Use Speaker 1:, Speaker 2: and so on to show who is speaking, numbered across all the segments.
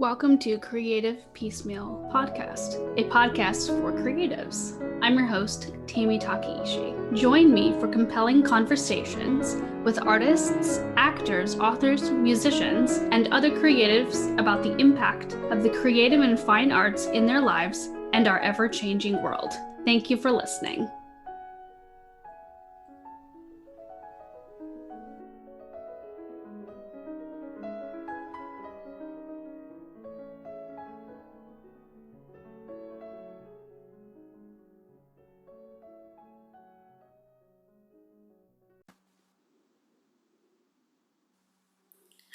Speaker 1: Welcome to Creative Piecemeal Podcast, a podcast for creatives. I'm your host, Tammy Takaishi. Join me for compelling conversations with artists, actors, authors, musicians, and other creatives about the impact of the creative and fine arts in their lives and our ever-changing world. Thank you for listening.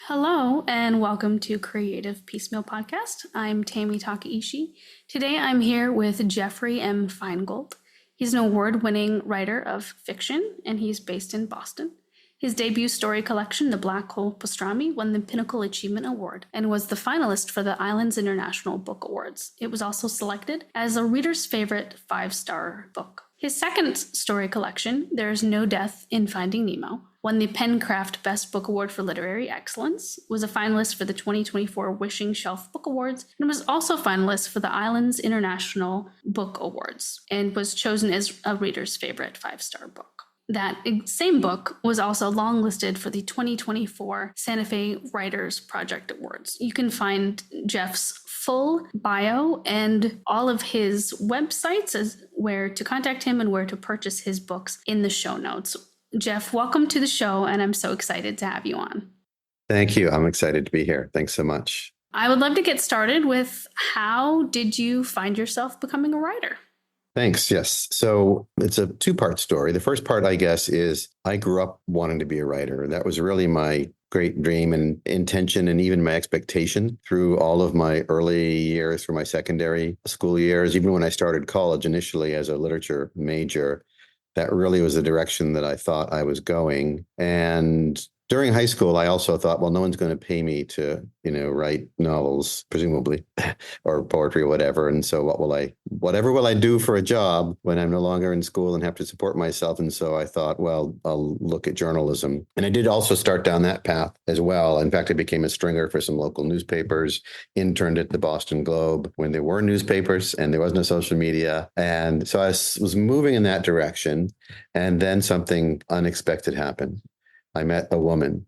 Speaker 1: Hello, and welcome to Creative Piecemeal Podcast. I'm Tammy Takaishi. Today I'm here with Jeffrey M. Feingold. He's an award-winning writer of fiction, and he's based in Boston. His debut story collection, The Black Hole Pastrami, won the Pinnacle Achievement Award and was the finalist for the Islands International Book Awards. It was also selected as a reader's favorite 5-star book. His second story collection, There's No Death in Finding Nemo, won the Pencraft Best Book Award for Literary Excellence, was a finalist for the 2024 Wishing Shelf Book Awards, and was also finalist for the Islands International Book Awards, and was chosen as a reader's favorite 5-star book. That same book was also longlisted for the 2024 Santa Fe Writers Project Awards. You can find Jeff's full bio and all of his websites as where to contact him and where to purchase his books in the show notes. Jeff, welcome to the show, and I'm so excited to have you on.
Speaker 2: Thank you. I'm excited to be here. Thanks so much.
Speaker 1: I would love to get started with how did you find yourself becoming a writer?
Speaker 2: Thanks. Yes. So it's a two-part story. The first part, I guess, is I grew up wanting to be a writer. That was really my great dream and intention, and even my expectation through all of my early years, through my secondary school years, even when I started college initially as a literature major. That really was the direction that I thought I was going. And during high school, I also thought, well, no one's going to pay me to, write novels, presumably, or poetry or whatever. And so whatever will I do for a job when I'm no longer in school and have to support myself? And so I thought, well, I'll look at journalism. And I did also start down that path as well. In fact, I became a stringer for some local newspapers, interned at the Boston Globe when there were newspapers and there was no social media. And so I was moving in that direction. And then something unexpected happened. I met a woman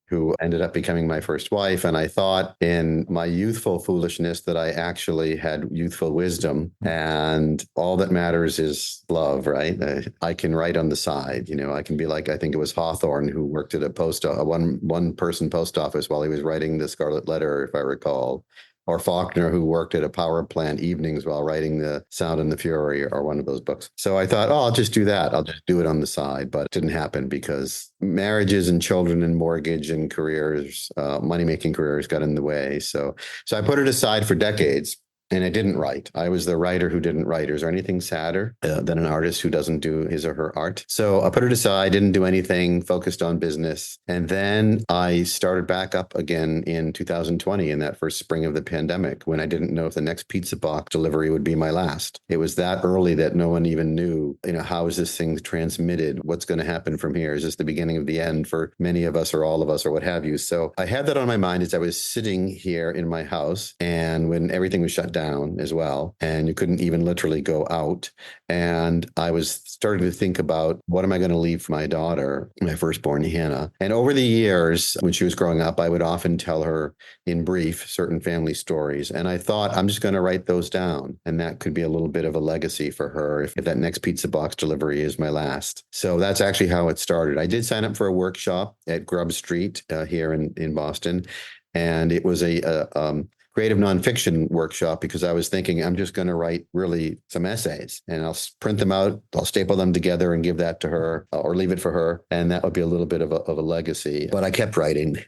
Speaker 2: who ended up becoming my first wife. And I thought in my youthful foolishness that I actually had youthful wisdom, and all that matters is love, right? I can write on the side. I can be like, I think it was Hawthorne who worked at a one-person post office while he was writing The Scarlet Letter, if I recall. Or Faulkner, who worked at a power plant evenings while writing The Sound and the Fury, or one of those books. So I thought, I'll just do that. I'll just do it on the side. But it didn't happen because marriages and children and mortgage and careers, money-making careers got in the way. So I put it aside for decades. And I didn't write. I was the writer who didn't write. Is there anything sadder than an artist who doesn't do his or her art? So I put it aside, didn't do anything, focused on business. And then I started back up again in 2020, in that first spring of the pandemic, when I didn't know if the next pizza box delivery would be my last. It was that early that no one even knew, how is this thing transmitted? What's going to happen from here? Is this the beginning of the end for many of us or all of us or what have you? So I had that on my mind as I was sitting here in my house, and when everything was shut down as well, and you couldn't even literally go out. And I was starting to think about, what am I going to leave for my daughter, my firstborn, Hannah? And over the years, when she was growing up, I would often tell her in brief certain family stories. And I thought, I'm just going to write those down. And that could be a little bit of a legacy for her if that next pizza box delivery is my last. So that's actually how it started. I did sign up for a workshop at Grub Street here in Boston. And it was a creative nonfiction workshop, because I was thinking, I'm just going to write really some essays, and I'll print them out, I'll staple them together and give that to her, or leave it for her. And that would be a little bit of a legacy. But I kept writing.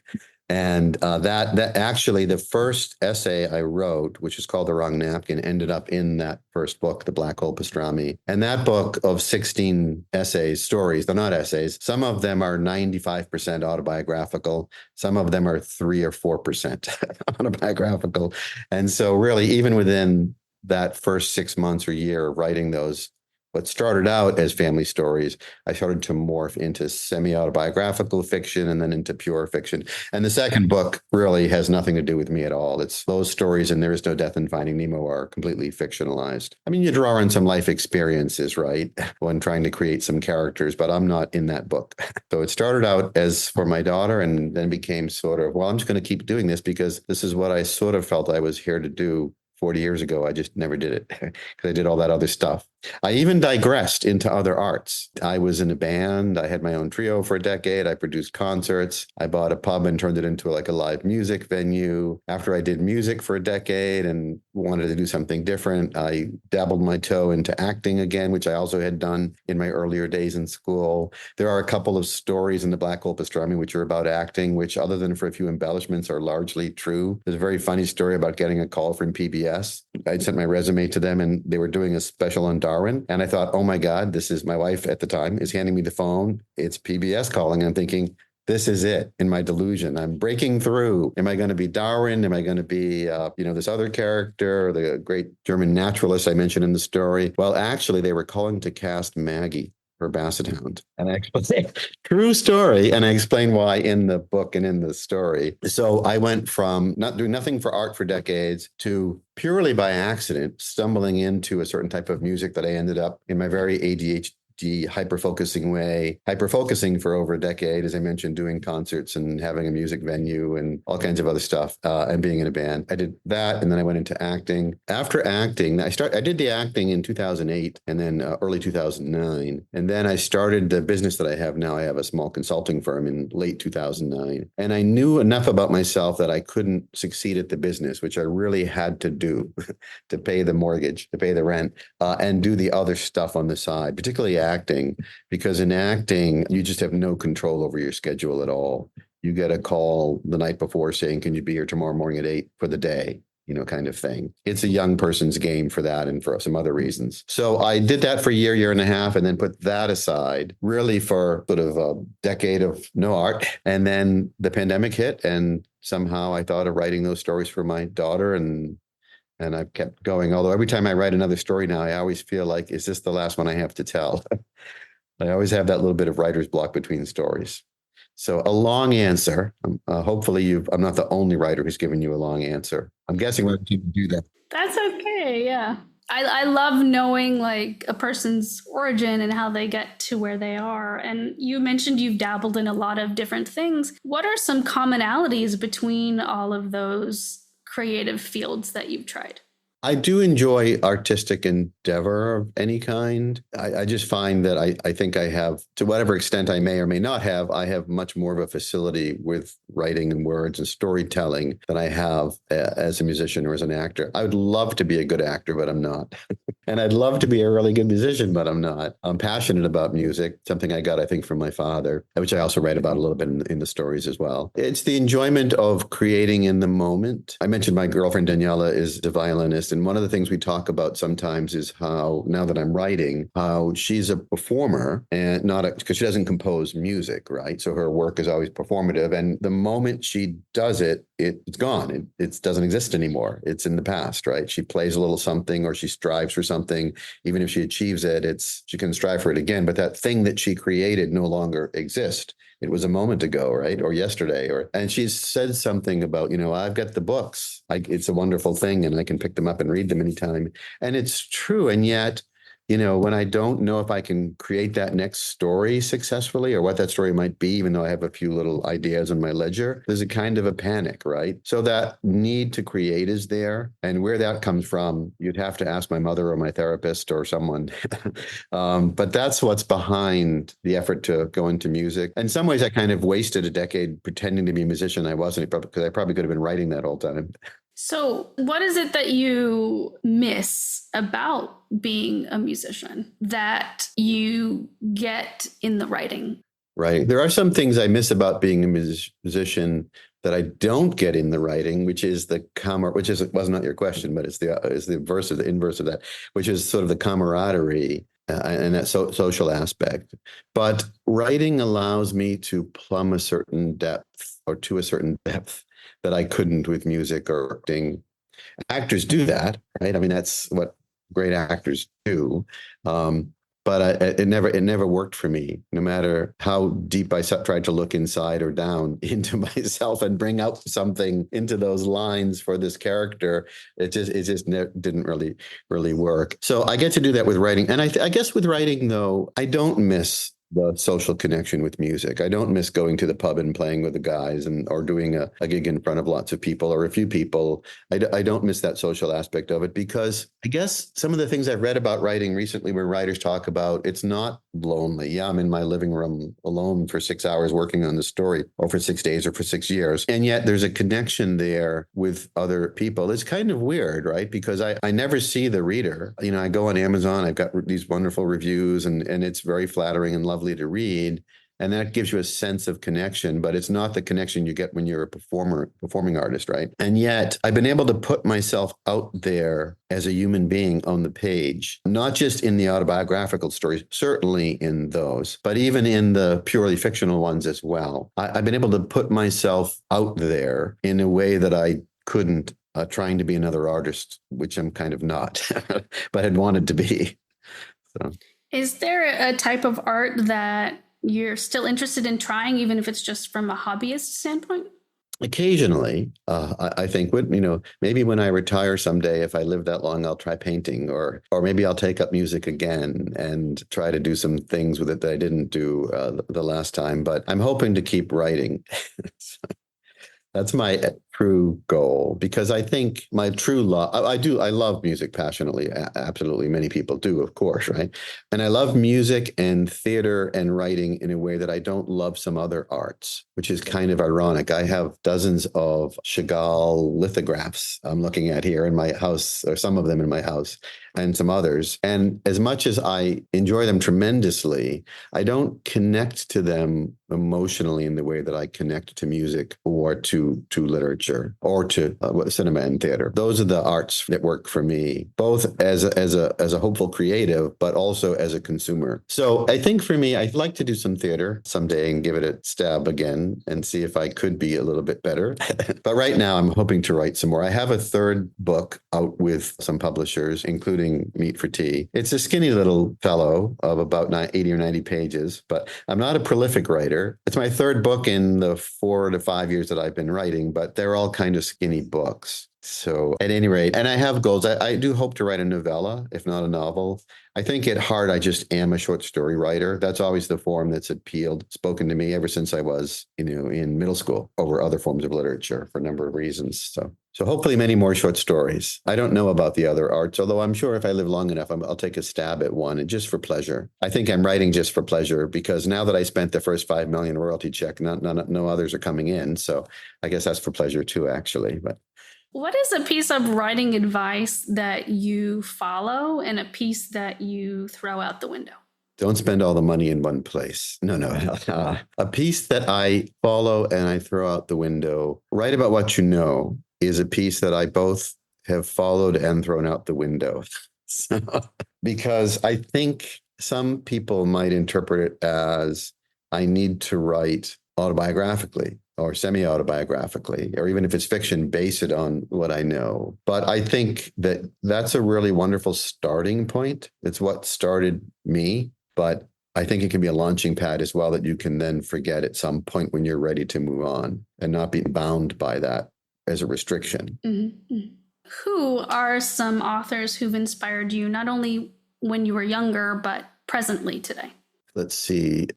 Speaker 2: And that actually, the first essay I wrote, which is called The Wrong Napkin, ended up in that first book, The Black Hole Pastrami. And that book of 16 essays, stories, they're not essays. Some of them are 95% autobiographical. Some of them are 3 or 4% autobiographical. And so really, even within that first 6 months or year of writing those what started out as family stories, I started to morph into semi-autobiographical fiction and then into pure fiction. And the second book really has nothing to do with me at all. It's those stories and There Is No Death in Finding Nemo are completely fictionalized. I mean, you draw on some life experiences, right, when trying to create some characters, but I'm not in that book. So it started out as for my daughter and then became sort of, well, I'm just going to keep doing this because this is what I sort of felt I was here to do 40 years ago. I just never did it because I did all that other stuff. I even digressed into other arts. I was in a band. I had my own trio for a decade. I produced concerts. I bought a pub and turned it into like a live music venue. After I did music for a decade and wanted to do something different, I dabbled my toe into acting again, which I also had done in my earlier days in school. There are a couple of stories in the Black Hole Pastrami which are about acting, which other than for a few embellishments are largely true. There's a very funny story about getting a call from PBS. I'd sent my resume to them and they were doing a special on Darwin. And I thought, oh my God, this is my wife at the time is handing me the phone. It's PBS calling. And I'm thinking, this is it in my delusion. I'm breaking through. Am I going to be Darwin? Am I going to be, this other character, the great German naturalist I mentioned in the story? Well, actually, they were calling to cast Maggie, her basset hound. And I explained, true story. And I explained why in the book and in the story. So I went from not doing nothing for art for decades to purely by accident stumbling into a certain type of music that I ended up in my very ADHD hyper-focusing way, hyper-focusing for over a decade, as I mentioned, doing concerts and having a music venue and all kinds of other stuff and being in a band. I did that and then I went into acting. After acting, I did the acting in 2008 and then early 2009. And then I started the business that I have now. I have a small consulting firm in late 2009. And I knew enough about myself that I couldn't succeed at the business, which I really had to do to pay the mortgage, to pay the rent, and do the other stuff on the side, particularly acting, because in acting, you just have no control over your schedule at all. You get a call the night before saying, can you be here tomorrow morning at 8 for the day? Kind of thing. It's a young person's game for that and for some other reasons. So I did that for a year and a half, and then put that aside really for sort of a decade of no art. And then the pandemic hit, and somehow I thought of writing those stories for my daughter, and I've kept going. Although every time I write another story now, I always feel like, is this the last one I have to tell? I always have that little bit of writer's block between stories. So a long answer. Hopefully I'm not the only writer who's given you a long answer. I'm guessing where people do that.
Speaker 1: That's okay. Yeah. I love knowing like a person's origin and how they get to where they are. And you mentioned you've dabbled in a lot of different things. What are some commonalities between all of those creative fields that you've tried?
Speaker 2: I do enjoy artistic endeavor of any kind. I just find that I think I have, to whatever extent I may or may not have, I have much more of a facility with writing and words and storytelling than I have as a musician or as an actor. I would love to be a good actor, but I'm not. And I'd love to be a really good musician, but I'm not. I'm passionate about music, something I got, I think, from my father, which I also write about a little bit in the stories as well. It's the enjoyment of creating in the moment. I mentioned my girlfriend Daniela is a violinist. And one of the things we talk about sometimes is how, now that I'm writing, how she's a performer and because she doesn't compose music, right? So her work is always performative. And the moment she does it, it's gone. It doesn't exist anymore. It's in the past, right? She plays a little something or she strives for something. Even if she achieves it, she can strive for it again. But that thing that she created no longer exists. It was a moment ago, right? Or yesterday. And she's said something about, I've got the books. It's a wonderful thing and I can pick them up and read them anytime. And it's true. And yet, when I don't know if I can create that next story successfully or what that story might be, even though I have a few little ideas on my ledger, there's a kind of a panic, right? So that need to create is there. And where that comes from, you'd have to ask my mother or my therapist or someone. But that's what's behind the effort to go into music. In some ways, I kind of wasted a decade pretending to be a musician. I wasn't, because I probably could have been writing that whole time.
Speaker 1: So, what is it that you miss about being a musician that you get in the writing?
Speaker 2: Right. There are some things I miss about being a musician that I don't get in the writing, which is was not your question, but it's the inverse of that, which is sort of the camaraderie and that social aspect. But writing allows me to plumb a certain depth or to a certain depth that I couldn't with music or acting. Actors do that, right? I mean, that's what great actors do. but it never worked for me. No matter how deep I tried to look inside or down into myself and bring out something into those lines for this character, it just didn't really work. So I get to do that with writing, and I guess with writing though, I don't miss the social connection with music. I don't miss going to the pub and playing with the guys or doing a gig in front of lots of people or a few people. I don't miss that social aspect of it because I guess some of the things I've read about writing recently where writers talk about it's not lonely. Yeah, I'm in my living room alone for 6 hours working on the story or for 6 days or for 6 years. And yet there's a connection there with other people. It's kind of weird, right? Because I never see the reader. I go on Amazon, I've got these wonderful reviews and it's very flattering and lovely to read. And that gives you a sense of connection, but it's not the connection you get when you're a performing artist, right? And yet I've been able to put myself out there as a human being on the page, not just in the autobiographical stories, certainly in those, but even in the purely fictional ones as well. I've been able to put myself out there in a way that I couldn't trying to be another artist, which I'm kind of not, but had wanted to be. So.
Speaker 1: Is there a type of art that you're still interested in trying, even if it's just from a hobbyist standpoint?
Speaker 2: Occasionally, I think maybe when I retire someday, if I live that long, I'll try painting, or maybe I'll take up music again and try to do some things with it that I didn't do the last time. But I'm hoping to keep writing. That's my true goal, because I think my true love, I love music passionately. Absolutely. Many people do, of course, right? And I love music and theater and writing in a way that I don't love some other arts, which is kind of ironic. I have dozens of Chagall lithographs I'm looking at here in my house, or some of them in my house, and some others. And as much as I enjoy them tremendously, I don't connect to them emotionally in the way that I connect to music or to literature or to cinema and theater. Those are the arts that work for me, both as a hopeful creative, but also as a consumer. So I think for me, I'd like to do some theater someday and give it a stab again and see if I could be a little bit better. But right now, I'm hoping to write some more. I have a third book out with some publishers, including Meat for Tea. It's a skinny little fellow of about 80 or 90 pages, but I'm not a prolific writer. It's my third book in the 4 to 5 years that I've been writing, but they're all kind of skinny books. So at any rate, and I have goals. I do hope to write a novella, if not a novel. I think at heart, I just am a short story writer. That's always the form that's spoken to me ever since I was, in middle school over other forms of literature for a number of reasons. So hopefully many more short stories. I don't know about the other arts, although I'm sure if I live long enough, I'll take a stab at one, and just for pleasure. I think I'm writing just for pleasure because now that I spent the first $5 million royalty check, no others are coming in. So I guess that's for pleasure too, actually. But
Speaker 1: what is a piece of writing advice that you follow and a piece that you throw out the window?
Speaker 2: Don't spend all the money in one place. No. A piece that I follow and I throw out the window, write about what you know, is a piece that I both have followed and thrown out the window. Because I think some people might interpret it as I need to write autobiographically or semi-autobiographically, or even if it's fiction, base it on what I know. But I think that that's a really wonderful starting point. It's what started me, but I think it can be a launching pad as well that you can then forget at some point when you're ready to move on and not be bound by that as a restriction.
Speaker 1: Mm-hmm. Who are some authors who've inspired you, not only when you were younger, but presently today?
Speaker 2: Let's see.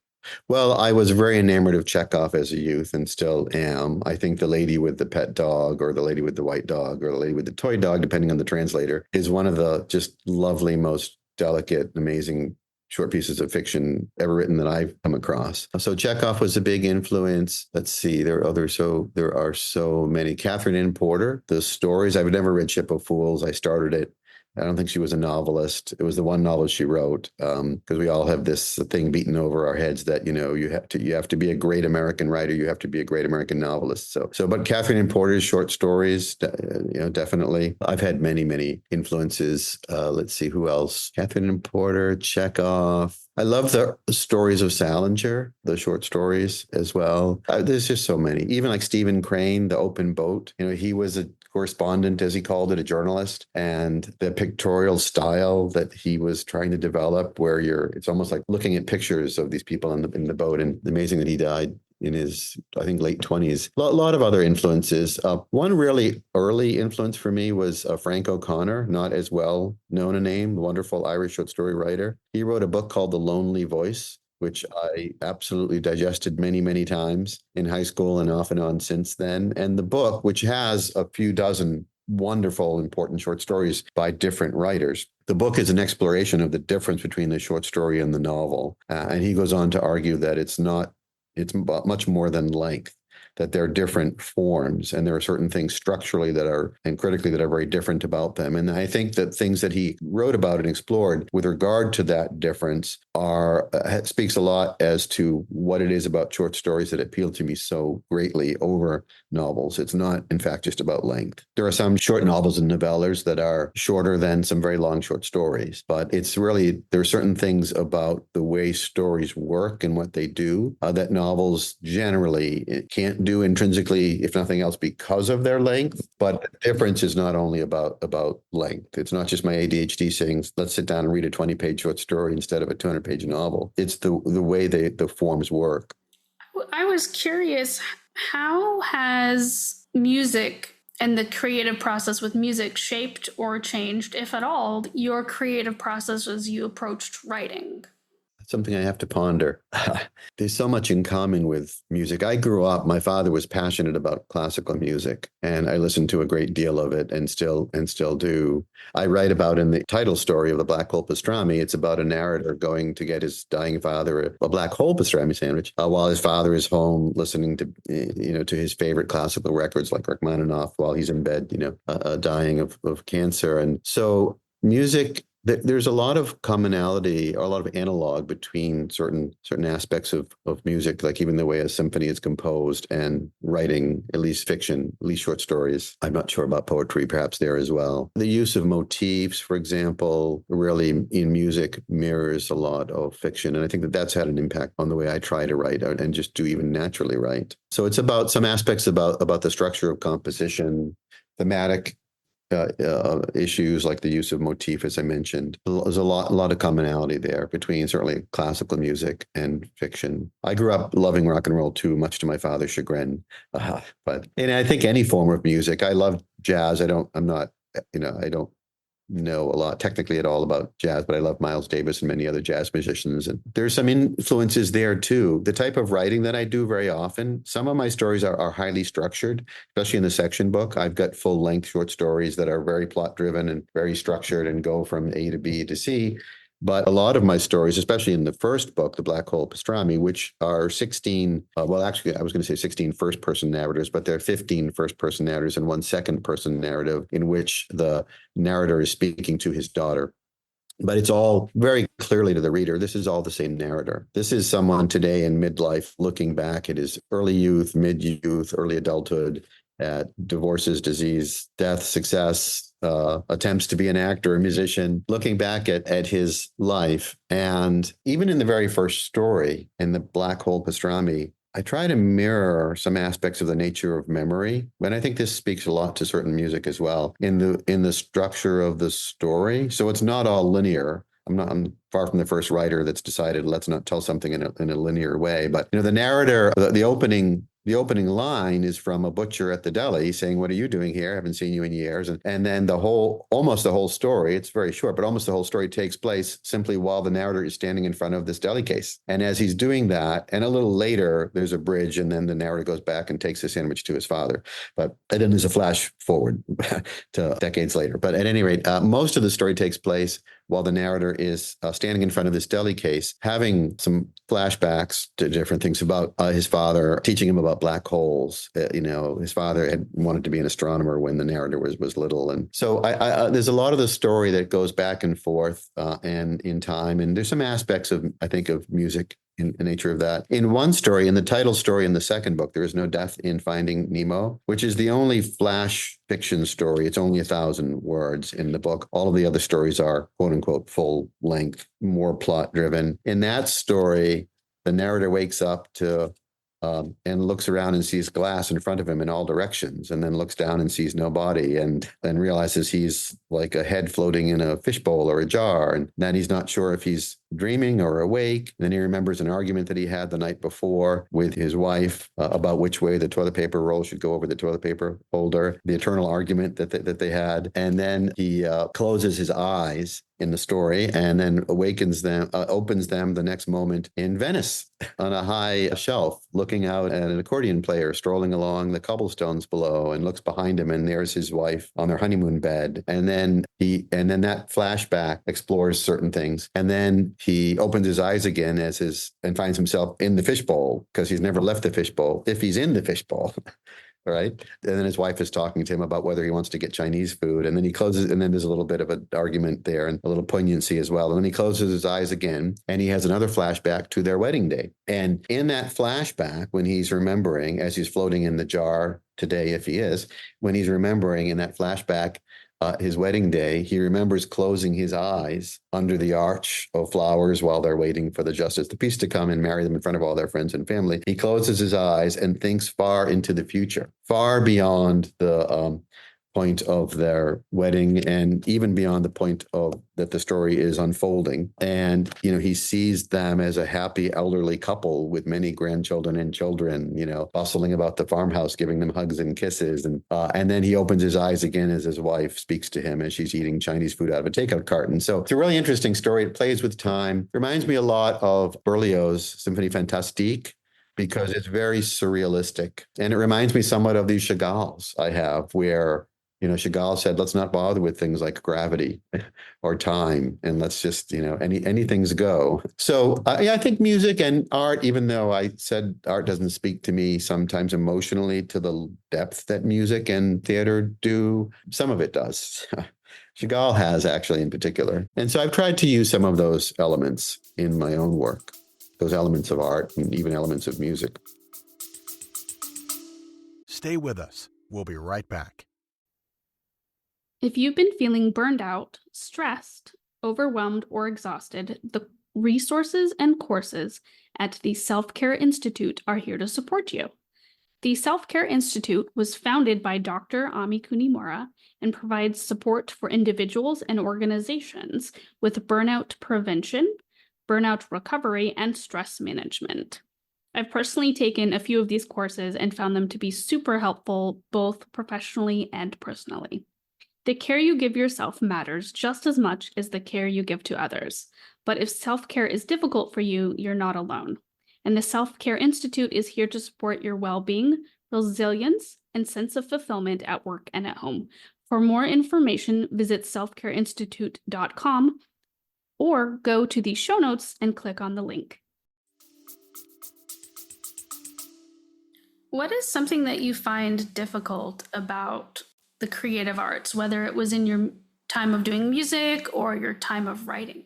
Speaker 2: Well, I was very enamored of Chekhov as a youth and still am. I think The Lady with the Pet Dog, or The Lady with the White Dog, or The Lady with the Toy Dog, depending on the translator, is one of the just lovely, most delicate, amazing short pieces of fiction ever written that I've come across. So Chekhov was a big influence. Let's see, there are so many. Catherine Ann Porter, the stories. I've never read Ship of Fools. I started it. I don't think she was a novelist. It was the one novel she wrote, because we all have this thing beaten over our heads that, you have to be a great American writer. You have to be a great American novelist. But Catherine Ann Porter's short stories, definitely. I've had many, many influences. Let's see, who else? Catherine Ann Porter, Chekhov. I love the stories of Salinger, the short stories as well. There's just so many. Even like Stephen Crane, The Open Boat. He was a correspondent, as he called it, a journalist, and the pictorial style that he was trying to develop, where it's almost like looking at pictures of these people in the boat. And amazing that he died in his, I think, late 20s. A lot of other influences. One really early influence for me was Frank O'Connor, not as well known a name, wonderful Irish short story writer. He wrote a book called The Lonely Voice, which I absolutely digested many, many times in high school and off and on since then. And the book, which has a few dozen wonderful, important short stories by different writers. The book is an exploration of the difference between the short story and the novel. And he goes on to argue that it's much more than length, that they're different forms, and there are certain things structurally and critically that are very different about them. And I think that things that he wrote about and explored with regard to that difference speaks a lot as to what it is about short stories that appeal to me so greatly over novels. It's not, in fact, just about length. There are some short novels and novellas that are shorter than some very long short stories, but there are certain things about the way stories work and what they do that novels generally can't do intrinsically, if nothing else, because of their length. But the difference is not only about length. It's not just my ADHD saying, let's sit down and read a 20-page short story instead of a 200-page novel. It's the way the forms work.
Speaker 1: I was curious, how has music and the creative process with music shaped or changed, if at all, your creative process as you approached writing?
Speaker 2: Something I have to ponder. There's so much in common with music. I grew up, my father was passionate about classical music, and I listened to a great deal of it and still do. I write about in the title story of The Black Hole Pastrami, it's about a narrator going to get his dying father a black hole pastrami sandwich while his father is home listening to, to his favorite classical records like Rachmaninoff while he's in bed, dying of cancer. And so music, there's a lot of commonality or a lot of analog between certain aspects of music, like even the way a symphony is composed, and writing, at least fiction, at least short stories. I'm not sure about poetry, perhaps there as well. The use of motifs, for example, really in music mirrors a lot of fiction. And I think that that's had an impact on the way I try to write and just do even naturally write. So it's about some aspects about the structure of composition, thematic issues like the use of motif, as I mentioned. There's a lot of commonality there between certainly classical music and fiction. I grew up loving rock and roll too, much to my father's chagrin. And I think any form of music. I love jazz. I don't know a lot technically at all about jazz, but I love Miles Davis and many other jazz musicians. And there's some influences there too. The type of writing that I do very often, some of my stories are highly structured, especially in the section book. I've got full length short stories that are very plot driven and very structured and go from A to B to C. But a lot of my stories, especially in the first book, The Black Hole Pastrami, which are 16, actually, I was going to say 16 first-person narrators, but there are 15 first-person narrators and one second-person narrative in which the narrator is speaking to his daughter. But it's all very clearly to the reader, this is all the same narrator. This is someone today in midlife looking back at his early youth, mid-youth, early adulthood, at divorces, disease, death, success, attempts to be an actor, a musician, looking back at his life. And even in the very first story, in The Black Hole Pastrami, I try to mirror some aspects of the nature of memory. And I think this speaks a lot to certain music as well in the structure of the story. So it's not all linear. I'm far from the first writer that's decided let's not tell something in a linear way. But the narrator, the opening line is from a butcher at the deli saying, "What are you doing here? I haven't seen you in years." And then almost the whole story, it's very short, but almost the whole story takes place simply while the narrator is standing in front of this deli case. And as he's doing that, and a little later, there's a bridge, and then the narrator goes back and takes the sandwich to his father. And then there's a flash forward to decades later. But at any rate, most of the story takes place while the narrator is standing in front of this deli case, having some flashbacks to different things about his father, teaching him about black holes. His father had wanted to be an astronomer when the narrator was little. And so there's a lot of the story that goes back and forth and in time. And there's some aspects of music in the nature of that. In one story, in the title story in the second book, There Is No Death in Finding Nemo, which is the only flash fiction story. It's only 1,000 words in the book. All of the other stories are quote unquote full length, more plot driven. In that story, the narrator wakes up to and looks around and sees glass in front of him in all directions, and then looks down and sees nobody, and then realizes he's like a head floating in a fishbowl or a jar. And then he's not sure if he's dreaming or awake. And then he remembers an argument that he had the night before with his wife about which way the toilet paper roll should go over the toilet paper holder, the eternal argument that they had. And then he closes his eyes in the story and then opens them the next moment in Venice on a high shelf, looking out at an accordion player strolling along the cobblestones below, and looks behind him, and there's his wife on their honeymoon bed. And then that flashback explores certain things. And then he opens his eyes again and finds himself in the fishbowl, because he's never left the fishbowl, if he's in the fishbowl. Right. And then his wife is talking to him about whether he wants to get Chinese food. And then he closes, and then there's a little bit of an argument there and a little poignancy as well. And then he closes his eyes again, and he has another flashback to their wedding day. And in that flashback, when he's remembering, as he's floating in the jar today, if he is, when he's remembering in that flashback, his wedding day, he remembers closing his eyes under the arch of flowers while they're waiting for the justice of the peace to come and marry them in front of all their friends and family. He closes his eyes and thinks far into the future, far beyond the point of their wedding, and even beyond the point of that the story is unfolding. And, he sees them as a happy elderly couple with many grandchildren and children, bustling about the farmhouse, giving them hugs and kisses. And then he opens his eyes again as his wife speaks to him as she's eating Chinese food out of a takeout carton. So it's a really interesting story. It plays with time. Reminds me a lot of Berlioz's Symphonie Fantastique, because it's very surrealistic. And it reminds me somewhat of these Chagalls I have, where Chagall said, let's not bother with things like gravity or time, and let's just, anything's go. So I think music and art, even though I said art doesn't speak to me sometimes emotionally to the depth that music and theater do, some of it does. Chagall has, actually, in particular. And so I've tried to use some of those elements in my own work, those elements of art and even elements of music.
Speaker 3: Stay with us. We'll be right back.
Speaker 1: If you've been feeling burned out, stressed, overwhelmed, or exhausted, the resources and courses at the Self-Care Institute are here to support you. The Self-Care Institute was founded by Dr. Ami Kunimura and provides support for individuals and organizations with burnout prevention, burnout recovery, and stress management. I've personally taken a few of these courses and found them to be super helpful, both professionally and personally. The care you give yourself matters just as much as the care you give to others. But if self-care is difficult for you, you're not alone. And the Self-Care Institute is here to support your well-being, resilience, and sense of fulfillment at work and at home. For more information, visit selfcareinstitute.com or go to the show notes and click on the link. What is something that you find difficult about the creative arts, whether it was in your time of doing music or your time of writing?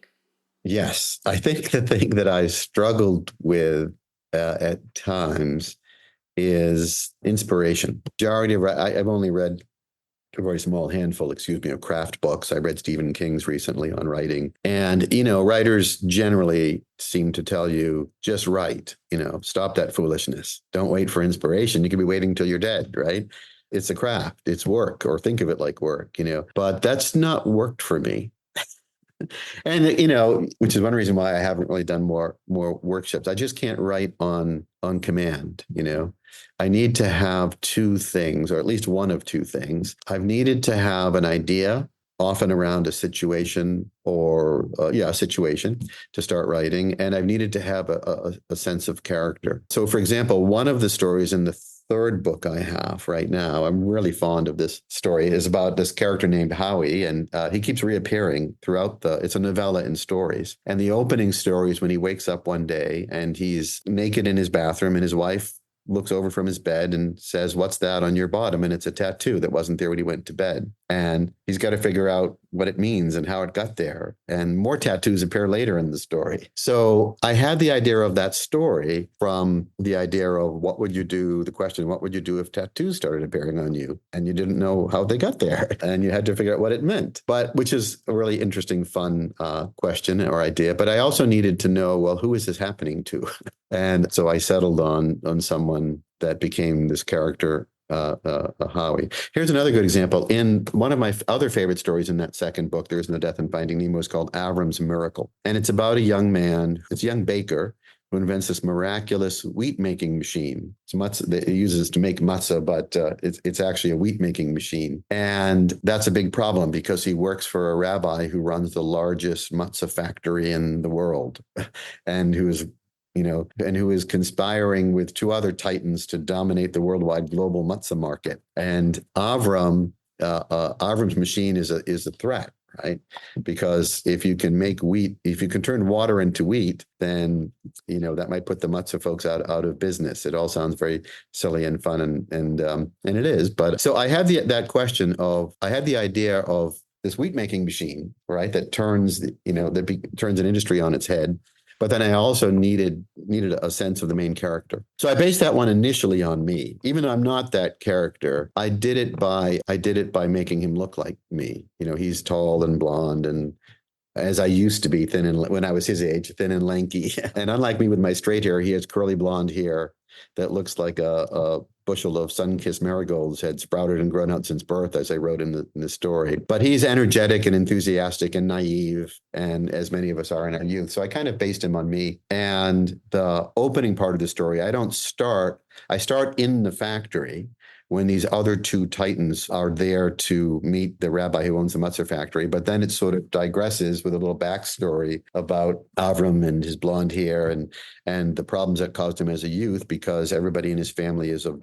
Speaker 2: Yes, I think the thing that I struggled with at times is inspiration. I've only read a very small handful, of craft books. I read Stephen King's recently on writing. And, writers generally seem to tell you, just write, stop that foolishness. Don't wait for inspiration. You could be waiting till you're dead, right? It's a craft, it's work, or think of it like work, but that's not worked for me. And, which is one reason why I haven't really done more workshops. I just can't write on command, I need to have two things, or at least one of two things. I've needed to have an idea, often around a situation a situation to start writing. And I've needed to have a sense of character. So, for example, one of the stories in the third book I have right now, I'm really fond of this story, is about this character named Howie, and he keeps reappearing throughout it's a novella in stories. And the opening story is when he wakes up one day and he's naked in his bathroom, and his wife looks over from his bed and says, "What's that on your bottom?" And it's a tattoo that wasn't there when he went to bed. And he's got to figure out what it means and how it got there. And more tattoos appear later in the story. So I had the idea of that story from the idea of what would you do, the question, what would you do if tattoos started appearing on you and you didn't know how they got there and you had to figure out what it meant, but which is a really interesting, fun question or idea. But I also needed to know, well, who is this happening to? And so I settled on someone that became this character, Howie. Here's another good example. In one of my other favorite stories in that second book, There Is No Death in Finding Nemo, is called Avram's Miracle. And it's about a young man, it's a young baker who invents this miraculous wheat making machine. It's matzah that he uses to make matzah, but it's actually a wheat making machine. And that's a big problem because he works for a rabbi who runs the largest matzah factory in the world and who is conspiring with two other titans to dominate the worldwide global matzah market. And Avram's machine is a threat, right? Because if you can make wheat, if you can turn water into wheat, then that might put the matzah folks out of business. It all sounds very silly and fun, and it is. But so I had the idea of this wheat making machine, right? That turns turns an industry on its head. But then I also needed a sense of the main character. So I based that one initially on me. Even though I'm not that character, I did it by making him look like me. He's tall and blonde, and as I used to be, when I was his age, thin and lanky. And unlike me with my straight hair, he has curly blonde hair that looks like a bushel of sun-kissed marigolds had sprouted and grown out since birth, as I wrote in the story. But he's energetic and enthusiastic and naive, and as many of us are in our youth. So I kind of based him on me. And the opening part of the story, I start in the factory when these other two titans are there to meet the rabbi who owns the matzah factory. But then it sort of digresses with a little backstory about Avram and his blonde hair and the problems that caused him as a youth, because everybody in his family is of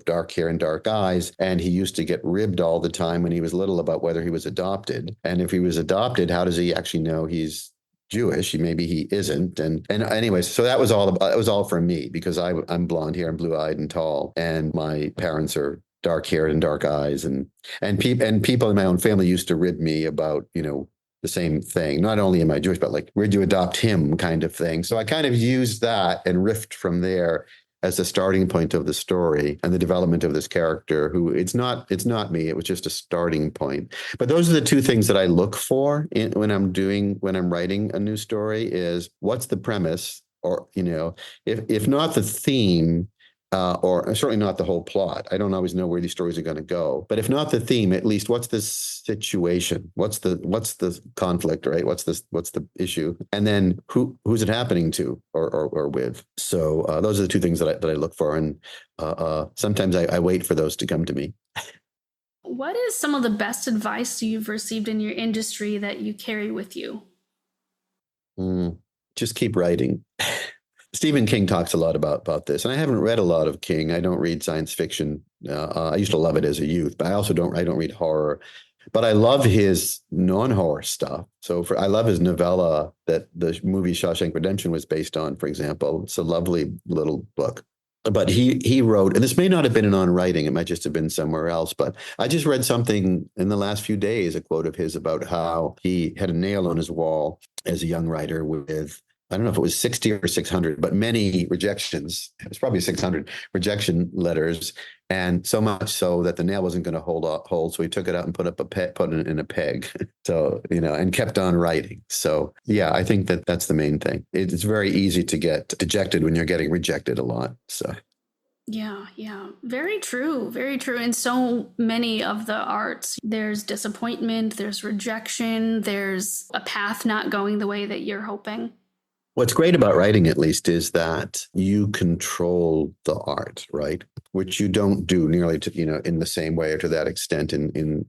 Speaker 2: dark hair and dark eyes. And he used to get ribbed all the time when he was little about whether he was adopted. And if he was adopted, how does he actually know he's Jewish? Maybe he isn't. And anyways, so that was all for me, because I'm blonde hair and blue eyed and tall, and my parents are dark haired and dark eyes, and people in my own family used to rib me about, the same thing. Not only am I Jewish, but like, where'd you adopt him kind of thing. So I kind of used that and riffed from there as the starting point of the story and the development of this character who it's not me. It was just a starting point. But those are the two things that I look for when I'm writing a new story is what's the premise, or, if not the theme, or certainly not the whole plot. I don't always know where these stories are going to go, but if not the theme, at least what's the situation? What's the conflict, right? What's the issue? And then who's it happening to or with? So those are the two things that I look for. And sometimes I wait for those to come to me.
Speaker 1: What is some of the best advice you've received in your industry that you carry with you?
Speaker 2: Just keep writing. Stephen King talks a lot about this, and I haven't read a lot of King. I don't read science fiction. I used to love it as a youth, but I don't read horror. But I love his non-horror stuff. So I love his novella that the movie Shawshank Redemption was based on, for example. It's a lovely little book. But he wrote, and this may not have been on writing, it might just have been somewhere else, but I just read something in the last few days, a quote of his about how he had a nail on his wall as a young writer with, I don't know if it was 60 or 600, but many rejections. It was probably 600 rejection letters, and so much so that the nail wasn't going to hold. So he took it out and put it in a peg. So, and kept on writing. So yeah, I think that's the main thing. It's very easy to get dejected when you're getting rejected a lot. So.
Speaker 1: Yeah. Very true. Very true. In so many of the arts, there's disappointment, there's rejection, there's a path not going the way that you're hoping.
Speaker 2: What's great about writing, at least, is that you control the art, right? Which you don't do nearly in the same way or to that extent in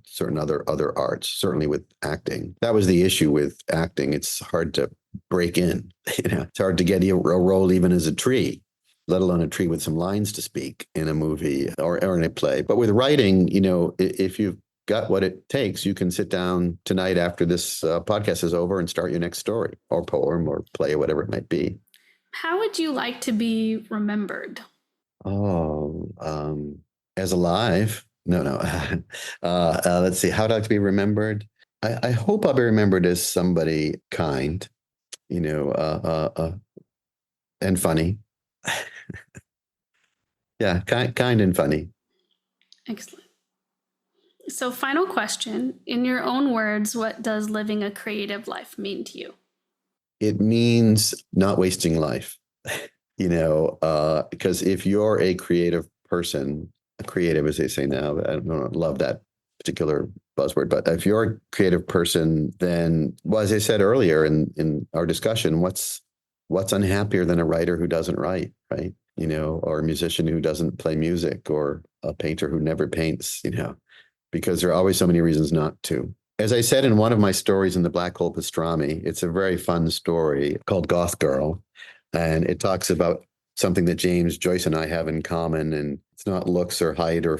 Speaker 2: certain other arts, certainly with acting. That was the issue with acting. It's hard to break in. It's hard to get a role even as a tree, let alone a tree with some lines to speak in a movie or in a play. But with writing, if you've got what it takes, you can sit down tonight after this podcast is over and start your next story or poem or play or whatever it might be.
Speaker 1: How would you like to be remembered?
Speaker 2: As alive? No. Let's see. How would I like to be remembered? I hope I'll be remembered as somebody kind, you know, and funny. Yeah, kind and funny.
Speaker 1: Excellent. So, final question. In your own words, what does living a creative life mean to you?
Speaker 2: It means not wasting life, because if you're a creative person, a creative, as they say now, I don't love that particular buzzword, but if you're a creative person, then, well, as I said earlier in our discussion, what's unhappier than a writer who doesn't write, right? Or a musician who doesn't play music, or a painter who never paints, because there are always so many reasons not to. As I said in one of my stories in the Black Hole Pastrami, it's a very fun story called Goth Girl. And it talks about something that James Joyce and I have in common. And it's not looks or height or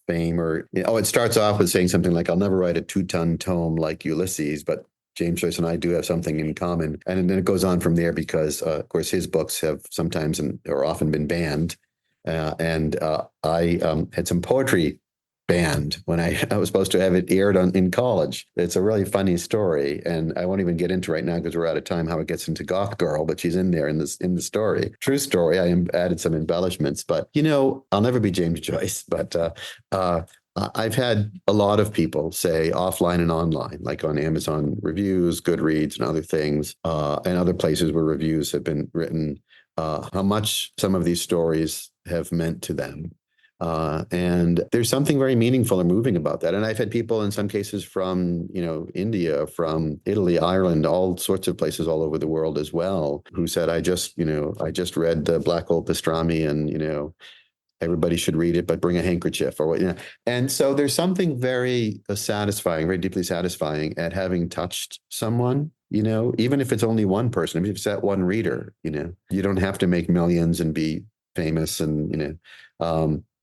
Speaker 2: fame it starts off with saying something like, I'll never write a 2-ton tome like Ulysses, but James Joyce and I do have something in common. And then it goes on from there because, of course, his books have sometimes or often been banned. And I had some poetry banned when I was supposed to have it aired in college. It's a really funny story, and I won't even get into right now because we're out of time how it gets into Goth Girl, but she's in there in the story. True story. I added some embellishments, but I'll never be James Joyce, but I've had a lot of people say offline and online, like on Amazon reviews, Goodreads, and other things, and other places where reviews have been written, how much some of these stories have meant to them. And there's something very meaningful and moving about that. And I've had people in some cases from, India, from Italy, Ireland, all sorts of places all over the world as well, who said, I just read the Black Hole Pastrami and, everybody should read it, but bring a handkerchief or what. And so there's something very satisfying, very deeply satisfying at having touched someone, even if it's only one person, if it's that one reader, you don't have to make millions and be famous and,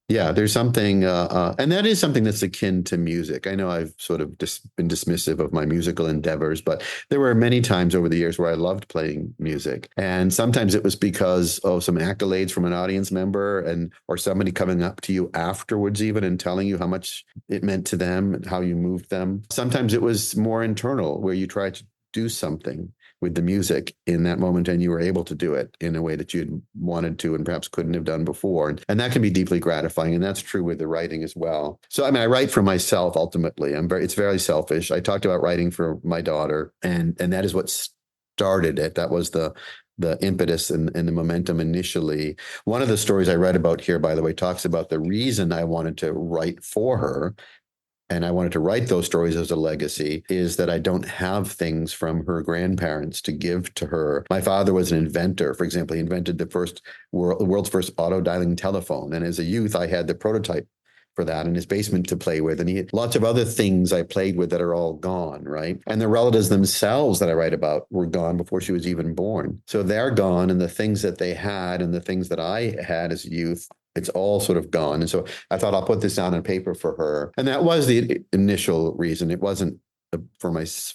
Speaker 2: yeah, there's something, and that is something that's akin to music. I know I've sort of been dismissive of my musical endeavors, but there were many times over the years where I loved playing music. And sometimes it was because of some accolades from an audience member or somebody coming up to you afterwards even and telling you how much it meant to them and how you moved them. Sometimes it was more internal, where you tried to do something with the music in that moment, and you were able to do it in a way that you'd wanted to and perhaps couldn't have done before. And that can be deeply gratifying. And that's true with the writing as well. So, I write for myself ultimately. It's very selfish. I talked about writing for my daughter, and that is what started it. That was the impetus and the momentum initially. One of the stories I read about here, by the way, talks about the reason I wanted to write for her, and I wanted to write those stories as a legacy, is that I don't have things from her grandparents to give to her. My father was an inventor. For example, he invented the world's first auto-dialing telephone. And as a youth, I had the prototype for that in his basement to play with. And he had lots of other things I played with that are all gone, right? And the relatives themselves that I write about were gone before she was even born. So they're gone, and the things that they had and the things that I had as a youth, it's all sort of gone. And so I thought, I'll put this down on paper for her. And that was the initial reason. It wasn't for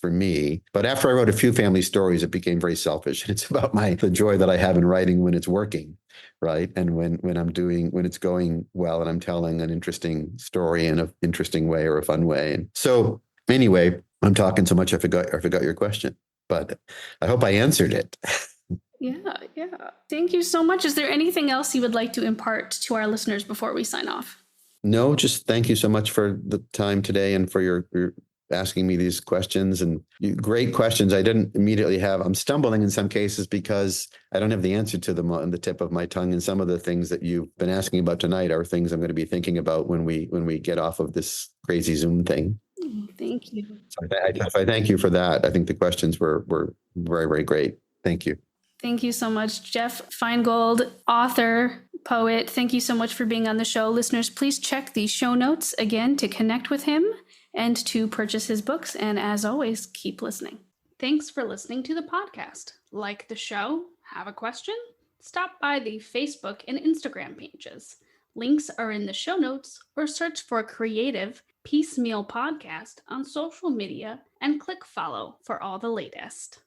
Speaker 2: me. But after I wrote a few family stories, it became very selfish. And it's about the joy that I have in writing when it's working, right? And when it's going well and I'm telling an interesting story in an interesting way or a fun way. And so anyway, I'm talking so much I forgot your question, but I hope I answered it.
Speaker 1: Yeah. Thank you so much. Is there anything else you would like to impart to our listeners before we sign off?
Speaker 2: No, just thank you so much for the time today and for your asking me these questions, and great questions. I didn't immediately have, I'm stumbling in some cases because I don't have the answer to them on the tip of my tongue. And some of the things that you've been asking about tonight are things I'm going to be thinking about when we get off of this crazy Zoom thing.
Speaker 1: Thank you.
Speaker 2: So I thank you for that. I think the questions were very, very great. Thank you.
Speaker 1: Thank you so much, Jeff Feingold, author, poet. Thank you so much for being on the show. Listeners, please check the show notes again to connect with him and to purchase his books. And as always, keep listening. Thanks for listening to the podcast. Like the show? Have a question? Stop by the Facebook and Instagram pages. Links are in the show notes, or search for Creative Piecemeal Podcast on social media and click follow for all the latest.